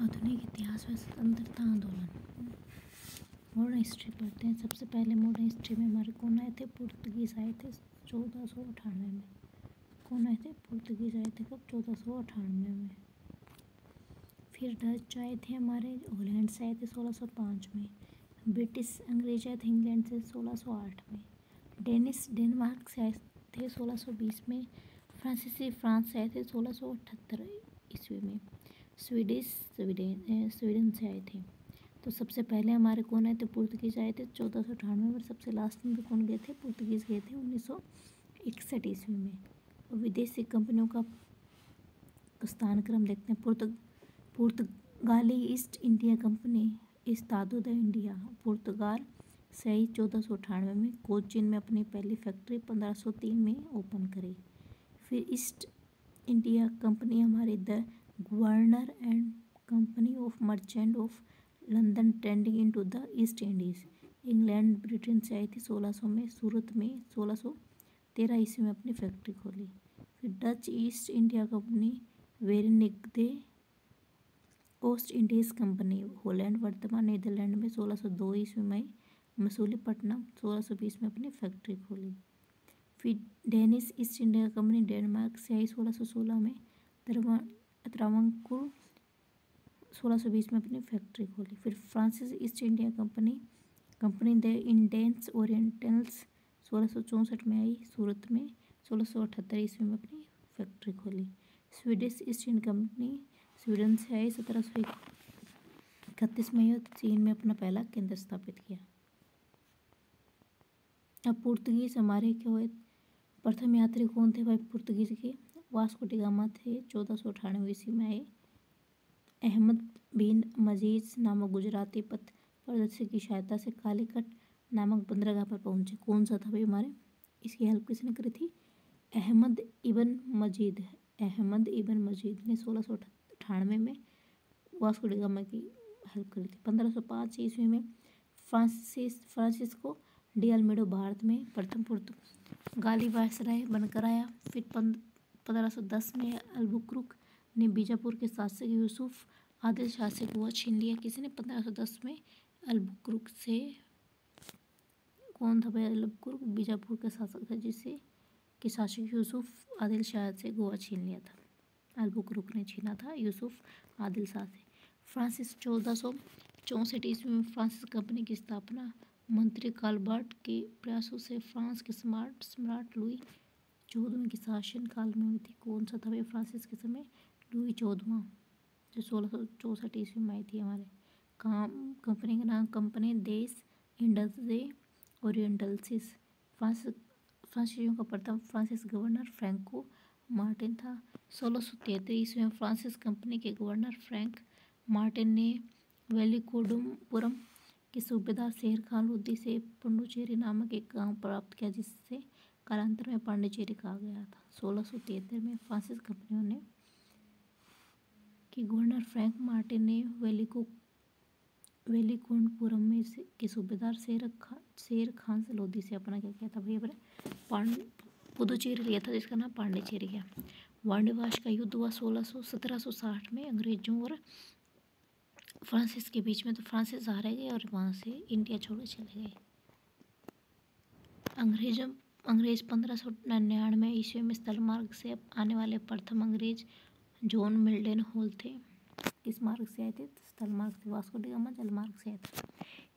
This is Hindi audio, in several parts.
आधुनिक इतिहास में स्वतंत्रता आंदोलन। मॉडर्न हिस्ट्री पढ़ते हैं। सबसे पहले मॉडर्न हिस्ट्री में हमारे कौन आए थे? पुर्तगीज आए थे 1498 में। कौन आए थे? पुर्तगीज आए थे कब? 1498 में। फिर डच आए थे हमारे, हॉलैंड से आए थे 1605 में। ब्रिटिश अंग्रेज आए थे इंग्लैंड से 1608 में। डेनिश डेनमार्क से आए थे 1620 में। फ्रांसीसी फ्रांस से आए थे 1678 ईस्वी में। स्वीडिश स्वीडन से आए थे। तो सबसे पहले हमारे कौन आए थे? पुर्तगीज आए थे 1498 में। और सबसे लास्ट में भी कौन गए थे? पुर्तगीज गए थे 1961 ईस्वी में। और विदेशी कंपनियों का स्थान क्रम देखते हैं। पुर्तगाली ईस्ट इंडिया कंपनी इस्तादो द इंडिया पुर्तगाल से आई 1498 में। कोचीन में अपनी पहली फैक्ट्री 1503 में ओपन करी। फिर ईस्ट इंडिया कंपनी हमारी the governor and company of merchant of London trending into the east Indies England Britain से आई थी 1600 में। सूरत में 1613 ईस्वी में अपनी फैक्ट्री खोली। फिर डच ईस्ट इंडिया कंपनी वेरेनिगदे ओस्ट इंडीज कंपनी हॉलैंड वर्तमान नीदरलैंड में 1602 ईस्वी में। मसूलीपट्टनम 1620 में अपनी फैक्ट्री खोली। फिर Danish east India company Denmark से आई 1616 में। त्रावणकोर 1620 में अपनी फैक्ट्री खोली। फिर Francis east India company the इंडेंस orientals 1664 में आई सूरत में। 1678 ईस्वी में अपनी फैक्ट्री खोली। Swedish east India company Sweden से आई 1731 में। चीन में अपना पहला केंद्र स्थापित किया। अब पुर्तगीज हमारे क्या हुए? प्रथम यात्री कौन थे भाई पुर्तगीज के? वास्को डी गामा थे 1498 ईस्वी में आए। अहमद बिन मजीद नामक गुजराती पथ प्रदर्शक की सहायता से कालीकट नामक बंदरगाह पर पहुंचे। कौन सा था भाई हमारे? इसकी हेल्प किसने करी थी? अहमद इबन मजीद ने 1698 में वास्को डी गामा की हेल्प करी थी। 1505 ईस्वी में फ्रांसिस्को डी अल्मेडो भारत में प्रथम पुर्तगाली वायसराय बनकर आया। फिर 1510 में अल्बुकर्क ने बीजापुर के शासक यूसुफ आदिल शाह से गोवा छीन लिया। किसने? 1510 में अल्बुकर्क से। कौन था भाई अल्बुकर्क? बीजापुर के शासक था जिससे कि शासक यूसुफ आदिल शाह से गोवा छीन लिया था। अल्बुकर्क ने छीना था यूसुफ आदिल शाह से। फ्रांसिस 1464 ईस्वी में फ्रांसिस कंपनी की स्थापना मंत्री कालबर्ट के प्रयासों से फ्रांस के सम्राट लुई 14वें के शासन काल में हुई थी। कौन सा था भाई फ्रांसिस के समय? लुई 14वां, जो 1664 ईस्वी में आई थी हमारे। कंपनी का नाम कंपनी देस इंडस दे ओरिएंटल्सिस। फ्रांसीसियों का प्रथम फ्रांसिस गवर्नर फ्रैंको मार्टिन था। 1673 ईस्वी में फ्रांसिस कंपनी के गवर्नर फ्रैंक मार्टिन ने वेलिकोडुमपुरम के सूबेदार शेर खान लोदी से पुडुचेरी नामक एक गांव प्राप्त किया जिससे कालांतर में पांडिचेरी कहा गया था। 1673 में फ्रांसिस कंपनियों ने कि गवर्नर फ्रैंक मार्टिन ने वेलिकोडुमपुरम में के सूबेदार शेर खान लोदी से अपना क्या किया था भाई? अपने पुडुचेरी लिया था जिसका नाम पांडिचेरी है। वाणिवाश का युद्ध हुआ 1760 में अंग्रेजों और फ्रांसिस के बीच में। तो फ्रांसिस हारे गए और वहाँ से इंडिया छोड़े चले गए। अंग्रेज 1599 ईस्वी में स्थल मार्ग से आने वाले प्रथम अंग्रेज जॉन मिल्टन हॉल थे। किस मार्ग से आए थे? स्थल मार्ग से। वास्को डी गामा जल मार्ग से आए थे।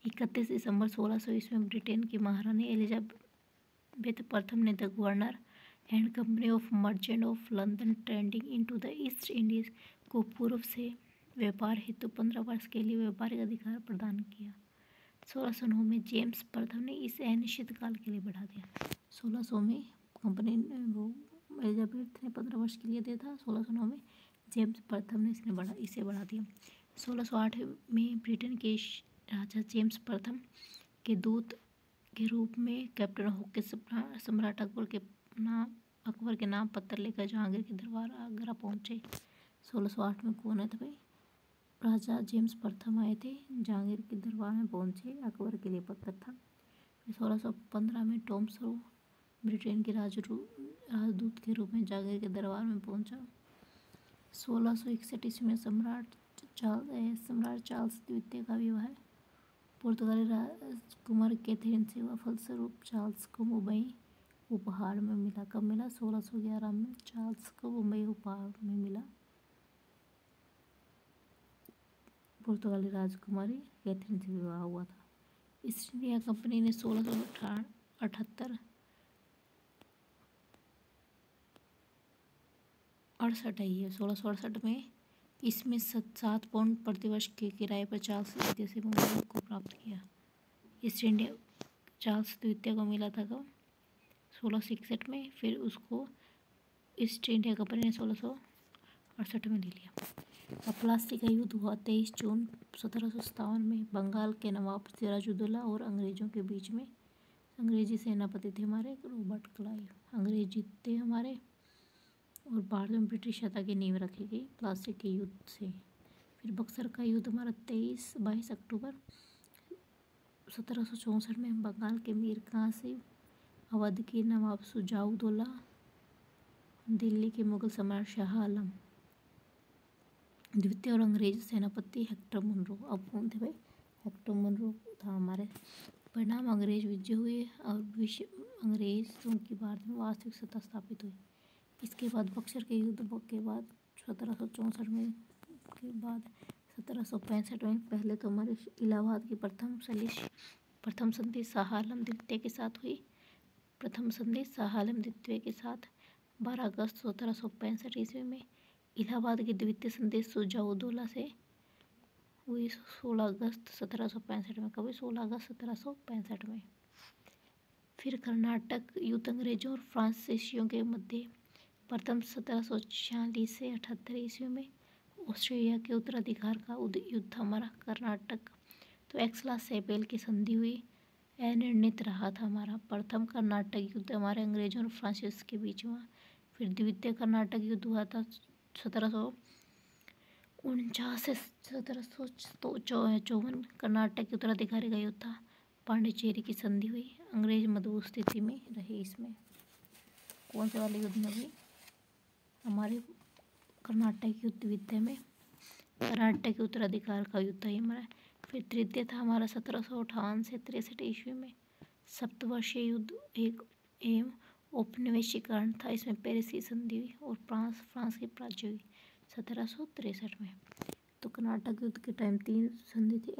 31 दिसंबर 1600 ईस्वी में ब्रिटेन की महारानी एलिजाबेथ प्रथम ने the governor and company of merchant of London trending into the east Indies को पूर्व से व्यापार हेतु 15 वर्ष के लिए व्यापारिक अधिकार प्रदान किया। 1609 में जेम्स प्रथम ने इसे अनिश्चितकाल के लिए बढ़ा दिया। 1600 में कंपनी एलिजाबेथ ने 15 वर्ष के लिए दिया था। 1609 में जेम्स प्रथम ने इसे बढ़ा दिया। 1608 में ब्रिटेन के राजा जेम्स प्रथम के दूत के रूप में कैप्टन हुक के सम्राट अकबर के नाम पत्र लेकर जहांगीर के दरबार आगरा पहुंचे। 1608 में कौन है था भाई? राजा जेम्स प्रथम आए थे, जहांगीर के दरबार में पहुंचे, अकबर के लिए पत्र था। 1615 में टॉम सो ब्रिटेन के राजदूत के रूप में जहांगीर के दरबार में पहुंचा। 1661 ईस्वी में सम्राट सम्राट चार्ल्स द्वितीय का विवाह पुर्तगाली राजकुमार कैथरीन से हुआ। फलस्वरूप चार्ल्स को मुंबई उपहार में मिला। कब मिला? 1611 में चार्ल्स को मुंबई उपहार में मिला। पुर्तगाली राजकुमारी कैथरीन से विवाह हुआ था। ईस्ट इंडिया कंपनी ने 1678 1668 में इसमें 7 पाउंड प्रतिवर्ष के किराए पर चार्ल्स द्वितीय से मुंबई को प्राप्त किया। ईस्ट इंडिया चार्ल्स द्वितीय को मिला था कब? 1661 में। फिर उसको ईस्ट इंडिया कंपनी ने 1668 में ले लिया। अब प्लासी का युद्ध हुआ 23 जून 1757 में बंगाल के नवाब सिराजुद्दौला और अंग्रेजों के बीच में। अंग्रेजी सेनापति थे हमारे रॉबर्ट क्लाइव। अंग्रेज जीतते हमारे और भारत में ब्रिटिश सत्ता की नींव रखी गई प्लासी के युद्ध से। फिर बक्सर का युद्ध हमारा 22 अक्टूबर 1764 में बंगाल के मीर कासिम, अवध के नवाब शुजाउद्दौला, दिल्ली के मुगल सम्राट शाह आलम द्वितीय और अंग्रेज सेनापति हेक्टर मुनरो। अब कौन थे भाई? हेक्टर मुनरो था हमारे। परिणाम अंग्रेज विजय हुए और अंग्रेजों की भारत में वास्तविक सत्ता स्थापित हुई। इसके बाद बक्सर के युद्ध के बाद 1764 में के बाद 1765 में पहले तो हमारे इलाहाबाद की प्रथम संधि शाह आलम द्वितीय के साथ हुई। प्रथम संधि शाह आलम द्वितीय के साथ 12 अगस्त 1765 ईस्वी में। इलाहाबाद की द्वितीय संधि शुजाउद्दौला से हुई 16 अगस्त 1765 में। कभी 16 अगस्त 1765 में। फिर कर्नाटक युद्ध अंग्रेजों और फ्रांसीसियों के मध्य प्रथम 1746 से 78 ईस्वी में। ऑस्ट्रेलिया के उत्तराधिकार का युद्ध हमारा कर्नाटक तो एक्सला सेपेल की संधि हुई, अनिर्णित रहा था हमारा। प्रथम कर्नाटक युद्ध हमारे अंग्रेजों और फ्रांसीस के बीच हुआ। फिर द्वितीय कर्नाटक युद्ध हुआ था 1749 से 1754। कर्नाटक के उत्तराधिकारी का युद्ध था। पांडिचेरी की संधि हुई। अंग्रेज मजबूत स्थिति में रहे। इसमें कौन से वाले युद्ध में हुई? हमारे कर्नाटक युद्ध द्वितीय में कर्नाटक के उत्तराधिकार का युद्ध था हमारा। फिर तृतीय था हमारा 1758 से 63 ईस्वी में। सप्तवर्षीय युद्ध एक एवं औपनिवेशीकरण था। इसमें पेरिस की संधि हुई और फ्रांस की पराजय हुई 1763 में। तो कर्नाटक युद्ध के टाइम 3 संधि थी।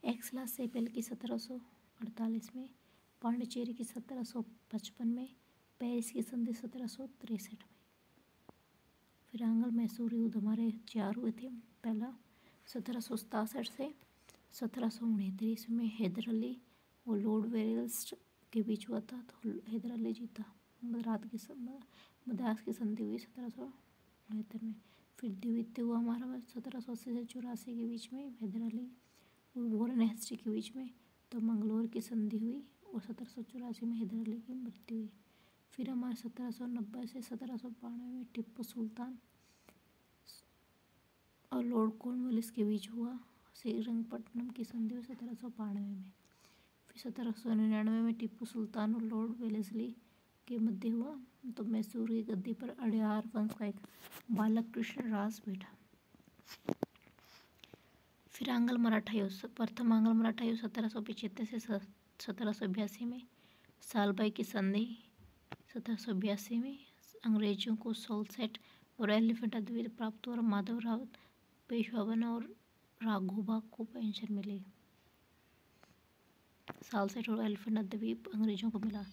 एक्सला सेपेल की 1748 में, पांडिचेरी की 1755 में, पेरिस की संधि 1763 में। फिर आंग्ल मैसूर युद्ध हमारे 4 हुए थे। पहला 1767 से 1769 ईस्वी में हैदर अली और लॉर्ड वेल्स के बीच हुआ था तो हैदर अली जीता। मद्रास की संधि हुई 1769 में। फिर द्वितीय हुआ हमारा 1780 से 84 के बीच में हैदर अली और वॉरेन हेस्टी के बीच में तो मंगलोर की संधि हुई और 1784 में हैदर अली की मृत्यु हुई। फिर हमारे 1790 से 1792 में टिप्पू सुल्तान और लॉर्ड कॉर्नवालिस के बीच हुआ श्रीरंगपट्टनम की संधि हुई 1792 में। फिर 1799 में टिप्पू सुल्तान और लॉर्ड वेलेस्ली के मध्य हुआ तो मैसूर की गद्दी पर अड्यार वंश का एक बालक कृष्ण राज बैठा। फिर आंग्ल मराठा युद्ध। प्रथम आंग्ल मराठा युद्ध 1775 से 1782 में। सालबाई की संधि 1782 में। अंग्रेजों को सोलसेट और एलिफेंटा द्वीप प्राप्त हुआ और माधव राव पेशवा बना और राघोबा को पेंशन मिली। सालसेट और एलिफेंटा द्वीप अंग्रेजों को मिला।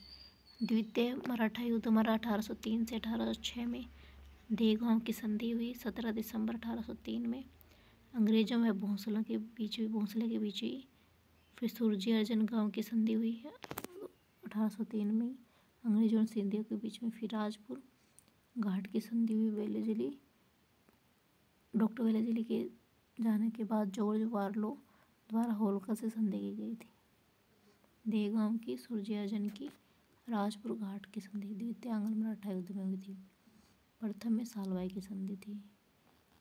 द्वितीय मराठा युद्ध हमारा 1803 से 1806 में देगांव की संधि हुई 17 दिसंबर 1803 में। अंग्रेजों में भोंसले के बीच हुई। फिर सुरजी अर्जन गांव की संधि हुई 1803 में अंग्रेजों और सिंधियों के बीच में। फिर राजपुर घाट की संधि हुई डॉक्टर वेलेजली के जाने के बाद जॉर्ज वारलो द्वारा होलकर से संधि की गई थी। देगांव की, सुरजी अर्जन की, राजपुर घाट की संधि द्वितीय आंग्ल मराठा युद्ध में हुई थी। प्रथम में सालबाई की संधि थी।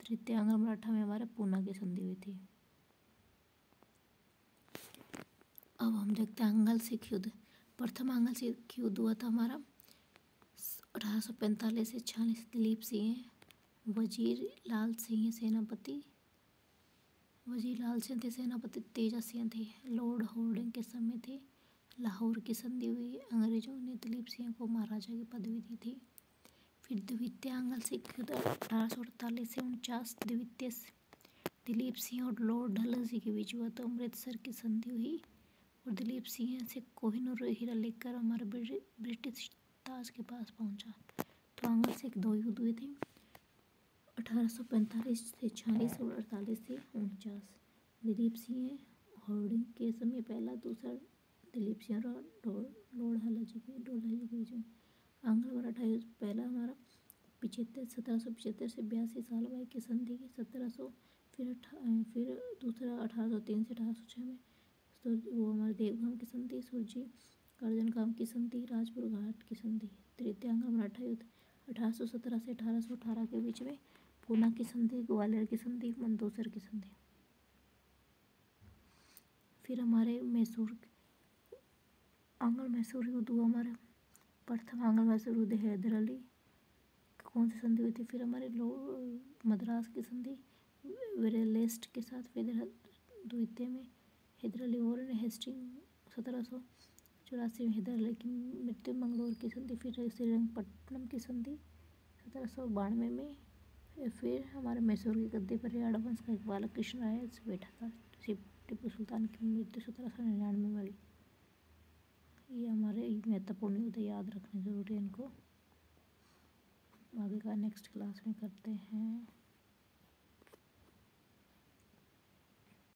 तृतीय आंग्ल मराठा में हमारे पूना की संधि हुई थी। अब हम देखते हैं आंग्ल सिख युद्ध। प्रथम आंग्ल सिख युद्ध हुआ था हमारा 1845 से 46। दिलीप सिंह वजीर लाल सिंह सेनापति वजीर लाल सिंह थे, सेनापति तेजा सिंह थे। लॉर्ड हार्डिंग के समय थे लाहौर की संधि हुई। अंग्रेजों ने दिलीप सिंह को महाराजा की पदवी दी थी। फिर द्वितीय आंग्ल सिख युद्ध 1848 से 49। द्वितीय दिलीप सिंह और लॉर्ड डलहौजी के बीच हुआ तो अमृतसर की संधि हुई और दिलीप सिंह से कोहिनूर हीरा लेकर हमारे ब्रिटिश ताज के पास पहुंचा। तो आंग्ल सिख 2 युद्ध हुए थे 1845 से 46 और 48 से 49। दिलीप सिंह हार्डिंग के समय पहला, दूसरा दिलीप सिंह और लॉर्ड डलहौजी के बीच में आंग्ल मराठा युद्ध। पहला हमारा 1775 से 82 साल भाई की संधि की 1700। फिर दूसरा 1803 से 1806 में वो हमारे देवगाम की संधि, सुरजी अर्जनगाम की संधि, राजपुर घाट की संधि। तृतीय आंग्ल मराठा युद्ध 1817 से 1818 के बीच में पूना की संधि, ग्वालियर की संधि, मंदसौर की संधि। फिर हमारे आंग्ल मैसूर युद्ध हुआ हमारे। प्रथम आंग्ल मैसूर युद्ध हैदर अली कौन सी संधि हुई थी? फिर हमारे मद्रास की संधि वेरेलेस्ट के साथ। फिर द्वितीय में हैदर अली और हेस्टिंग 1784 में हैदर अली की मृत्यु, मंगलौर की संधि। फिर श्रीरंगपट्टनम की संधि 1792 में। फिर हमारे मैसूर की गद्दी पर राणा वंश का एक बालक कृष्ण राय बैठा था। टीपू सुल्तान की मृत्यु 1799 में हुई। ये हमारे महत्वपूर्ण युद्ध याद रखने जरूरी है इनको। आगे का नेक्स्ट क्लास में करते हैं।